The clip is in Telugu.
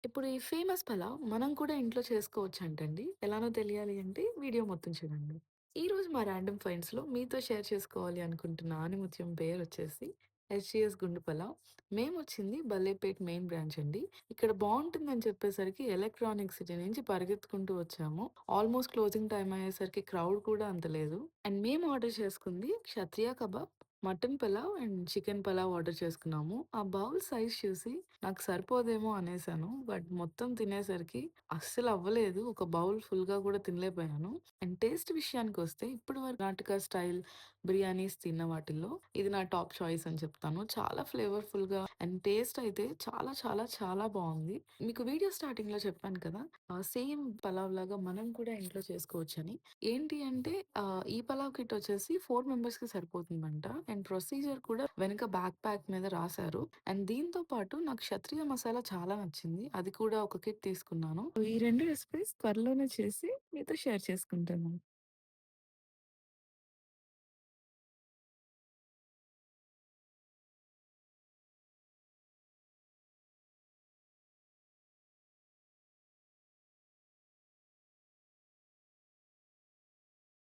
ఇప్పుడు ఈ ఫేమస్ పలావ్ మనం కూడా ఇంట్లో చేసుకోవచ్చంటండి. ఎలానో తెలియాలి అంటే వీడియో మొత్తం చూడండి. ఈరోజు మా ర్యాండమ్ ఫైండ్స్‌లో మీతో షేర్ చేసుకోవాలి అనుకుంటున్న ఆణిముత్యం పేరొచ్చేసి హెచ్‌సీఎస్ గుండు పలావ్. మేమొచ్చింది బల్లేపేట్ మెయిన్ బ్రాంచ్ అండి. ఇక్కడ బావుంటుందని చెప్పేసరికి ఎలక్ట్రానిక్ సిటీ నుంచి పరిగెత్తుకుంటూ వచ్చాము. ఆల్మోస్ట్ క్లోజింగ్ టైమ్ అయ్యేసరికి క్రౌడ్ కూడా అంత లేదు. అండ్ మేము ఆర్డర్ చేసుకుంది Kshatriya kebab, mutton pulao and chicken pulao order చేసుకున్నాము. ఆ బౌల్ సైజ్ చూసి నాకు సరిపోదేమో అనేసాను. బట్ మొత్తం తినేసరికి అస్సలవ్వలేదు. ఒక బౌల్ ఫుల్‌గా కూడా తినలేకపోయాను. అండ్ టేస్ట్ విషయానికొస్తే ఇప్పటి వరకు కర్ణాటక స్టైల్ బిర్యానీస్ తిన్న వాటిల్లో ఇది నా టాప్ చాయిస్ అని చెప్తాను. చాలా ఫ్లేవర్‌ఫుల్‌గా అండ్ టేస్ట్ అయితే చాలా చాలా చాలా బావుంది. మీకు వీడియో స్టార్టింగ్‌లో చెప్పాను కదా! సేమ్ పలావ్ లాగా మనం కూడా ఇంట్లో చేసుకోవచ్చని. ఏంటి అంటే ఈ పలావ్ కిట్ వచ్చేసి 4 మెంబర్స్‌కి సరిపోతుందంట. అండ్ ప్రొసీజర్ కూడా వెనక బ్యాక్ ప్యాక్ మీద రాసారు. అండ్ దీంతో పాటు నాకు క్షత్రియ మసాలా చాలా నచ్చింది. అది కూడా ఒక కిట్ తీసుకున్నాను. ఈ 2 రెసిపీస్ త్వరలోనే చేసి మీతో షేర్ చేసుకుంటాను.